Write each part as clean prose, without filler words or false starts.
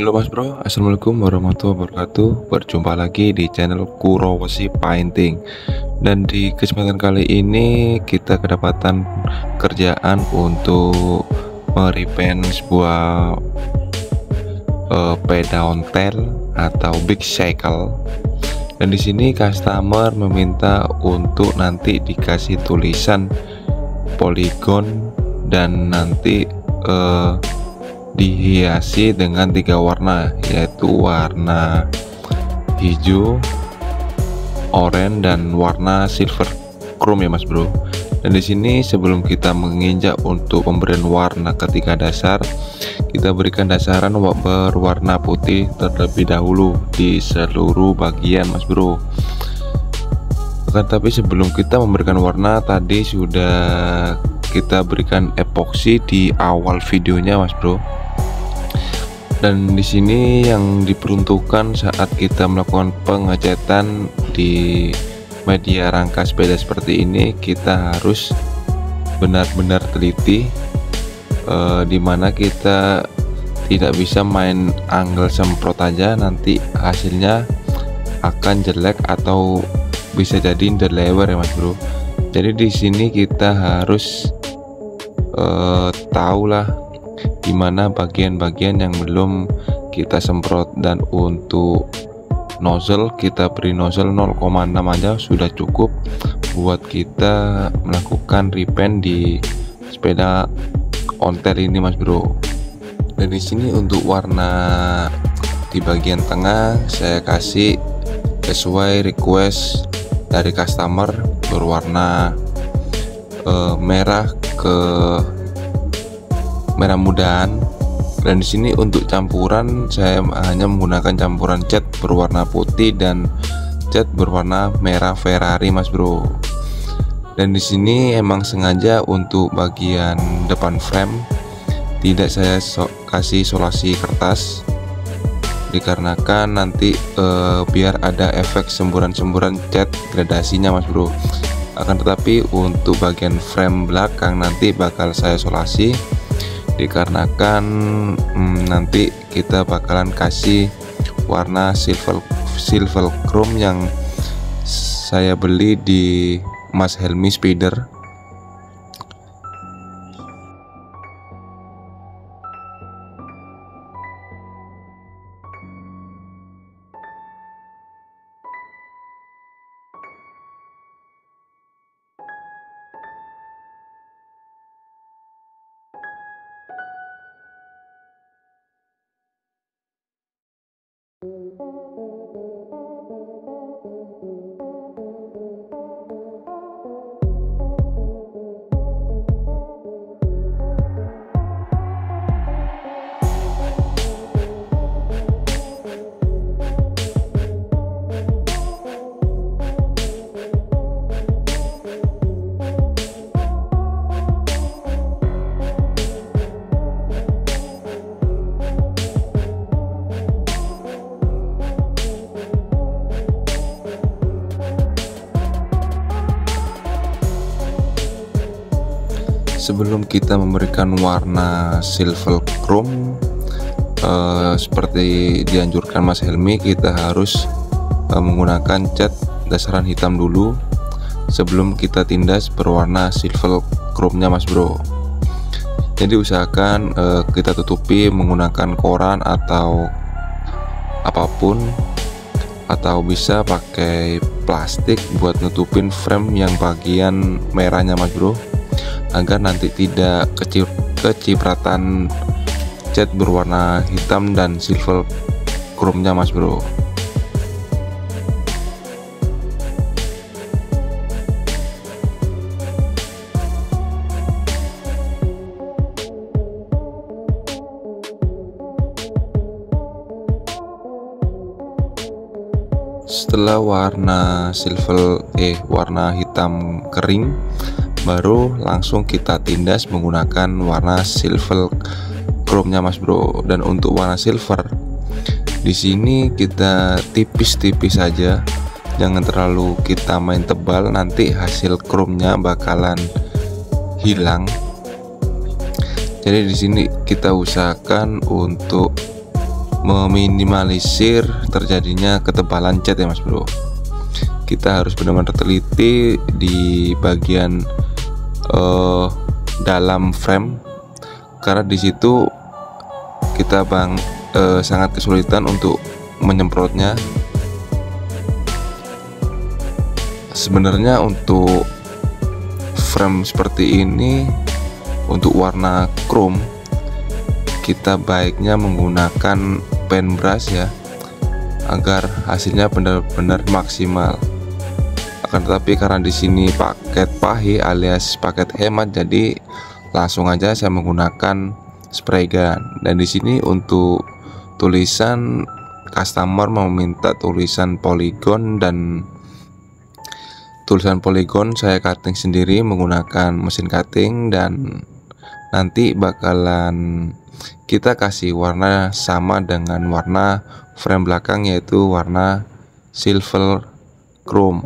Halo Mas Bro, Assalamualaikum warahmatullahi wabarakatuh. Berjumpa lagi di channel Kurowashi Painting. Dan di kesempatan kali ini kita kedapatan kerjaan untuk merepaint sebuah peda ontel atau big cycle. Dan di sini customer meminta untuk nanti dikasih tulisan poligon dan nanti dihiasi dengan 3 warna, yaitu warna hijau, oranye, dan warna silver chrome ya Mas Bro. Dan di sini sebelum kita menginjak untuk pemberian warna ketiga dasar, kita berikan dasaran berwarna putih terlebih dahulu di seluruh bagian Mas Bro. Tapi sebelum kita memberikan warna, tadi sudah kita berikan epoksi di awal videonya Mas Bro. Dan di sini yang diperuntukkan saat kita melakukan pengecatan di media rangka sepeda seperti ini, kita harus benar-benar teliti, dimana kita tidak bisa main angle semprot aja, nanti hasilnya akan jelek atau bisa jadi underlever ya Mas Bro. Jadi di sini kita harus tahulah dimana bagian-bagian yang belum kita semprot. Dan untuk nozzle, kita beri nozzle 0,6 aja sudah cukup buat kita melakukan repaint di sepeda ontel ini Mas Bro. Dan di sini untuk warna di bagian tengah saya kasih sesuai request dari customer, berwarna merah ke merah mudahan. Dan di sini untuk campuran saya hanya menggunakan campuran cat berwarna putih dan cat berwarna merah Ferrari Mas Bro. Dan di sini emang sengaja untuk bagian depan frame tidak saya kasih isolasi kertas, dikarenakan nanti biar ada efek semburan-semburan cat gradasinya Mas Bro. Akan tetapi untuk bagian frame belakang nanti bakal saya isolasi, dikarenakan nanti kita bakalan kasih warna silver chrome yang saya beli di Mas Helmi Spider. Sebelum kita memberikan warna silver chrome seperti dianjurkan Mas Helmi, kita harus menggunakan cat dasaran hitam dulu sebelum kita tindas berwarna silver chrome nya Mas Bro. Jadi usahakan kita tutupi menggunakan koran atau apapun, atau bisa pakai plastik buat nutupin frame yang bagian merahnya Mas Bro, agar nanti tidak kecipratan cat berwarna hitam dan silver chrome nya Mas Bro. Setelah warna warna hitam kering, baru langsung kita tindas menggunakan warna silver chrome nya Mas Bro. Dan untuk warna silver di sini kita tipis-tipis saja, jangan terlalu kita main tebal, nanti hasil chrome nya bakalan hilang. Jadi di sini kita usahakan untuk meminimalisir terjadinya ketebalan cat ya mas bro. Kita harus benar-benar teliti di bagian dalam frame, karena di situ kita sangat kesulitan untuk menyemprotnya. Sebenarnya untuk frame seperti ini, untuk warna chrome, kita baiknya menggunakan paintbrush ya, agar hasilnya benar-benar maksimal. Akan tetapi karena di sini paket pahi alias paket hemat, jadi langsung aja saya menggunakan spray gun. Dan di sini untuk tulisan, customer meminta tulisan poligon, dan tulisan poligon saya cutting sendiri menggunakan mesin cutting, dan nanti bakalan kita kasih warna sama dengan warna frame belakang, yaitu warna silver chrome.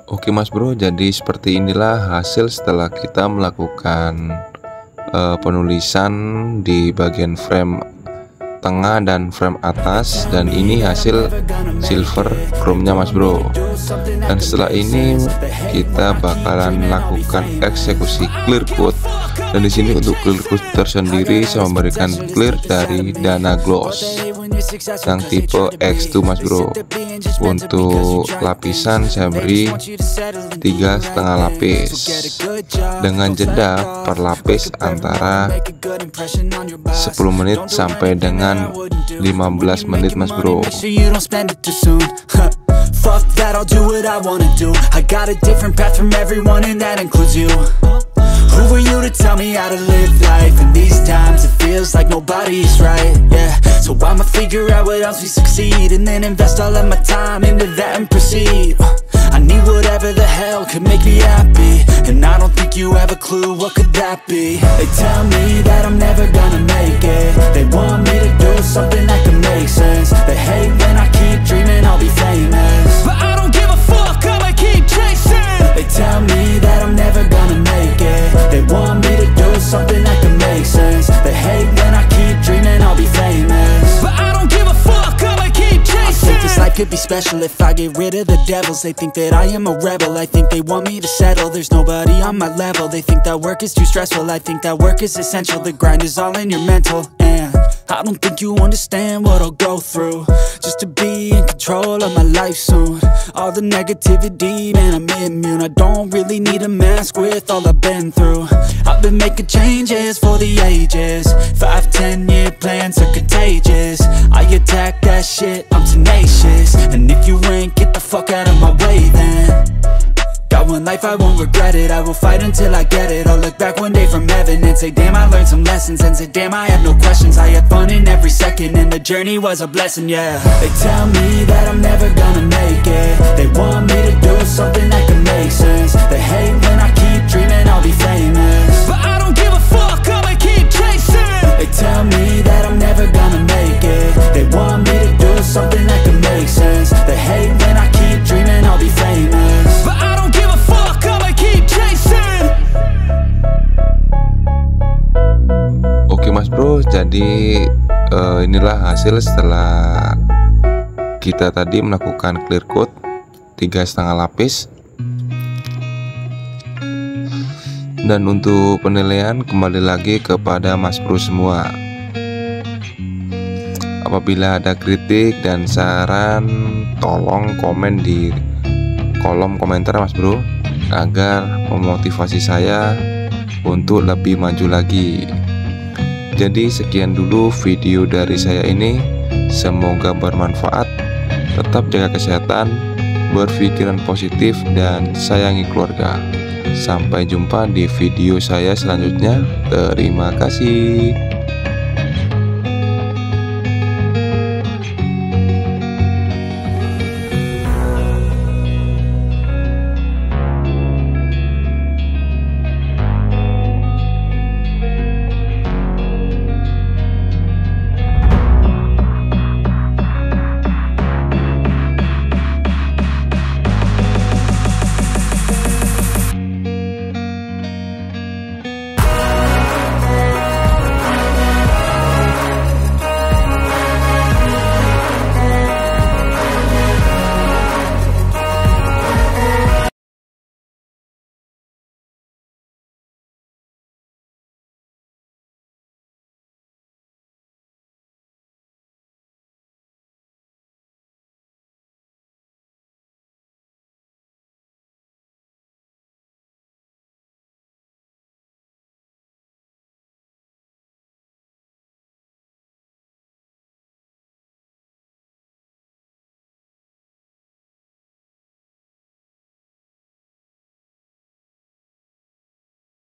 Oke mas bro, jadi seperti inilah hasil setelah kita melakukan penulisan di bagian frame tengah dan frame atas, dan ini hasil silver chrome nya mas bro. Dan setelah ini kita bakalan lakukan eksekusi clear coat, dan di sini untuk clear coat tersendiri saya memberikan clear dari Dana Gloss yang tipe X2 mas bro. Untuk lapisan saya beri 3,5 lapis dengan jeda per lapis antara 10 menit sampai dengan 15 menit mas bro. Fuck that, I'll do what I wanna do. I got a different path from everyone and that includes you. Who are you to tell me how to live life? In these times it feels like nobody's right, yeah. So I'ma figure out what else we succeed, and then invest all of my time into that and proceed. I need whatever the hell could make me happy, and I don't think you have a clue what could that be. They tell me that I'm never gonna make it. They want me to do something that can make sense. They hate when I keep dreaming I'll be famous, but I don't give a fuck, I'ma keep chasing. They tell me that I'm never gonna make it. They want me to do something that can make sense. They hate when I keep dreaming I'll be famous, but I don't give a fuck, I'ma keep chasing. I think this life could be special if I get rid of the devils. They think that I am a rebel, I think they want me to settle. There's nobody on my level, they think that work is too stressful. I think that work is essential, the grind is all in your mental. And I don't think you understand what I'll go through just to be in control of my life soon. All the negativity, man, I'm immune. I don't really need a mask with all I've been through. I've been making changes for the ages. 5-10 year plans are contagious. I attack that shit, I'm tenacious. And if you ain't, get the fuck out of my way then. Got one life, I won't regret it. I will fight until I get it. I'll look back one day from heaven and say, damn, I learned some lessons. And say, damn, I have no questions. I had fun in every second, and the journey was a blessing, yeah. They tell me that I'm never gonna make it. They want me to do something that can make sense. They hate when I keep dreaming I'll be famous, but I don't give a fuck, I'ma keep chasing. They tell me that I'm never gonna make it. They want me to do something that can make sense. They hate when I keep dreaming I'll be famous, but I don't give a fuck, I'ma keep chasing. Oke mas bro, jadi inilah hasil setelah kita tadi melakukan clear coat 3,5 lapis. Dan untuk penilaian kembali lagi kepada mas bro semua. Apabila ada kritik dan saran, tolong komen di kolom komentar mas bro, agar memotivasi saya untuk lebih maju lagi. Jadi sekian dulu video dari saya ini, semoga bermanfaat. Tetap jaga kesehatan, berpikiran positif, dan sayangi keluarga. Sampai jumpa di video saya selanjutnya. Terima kasih.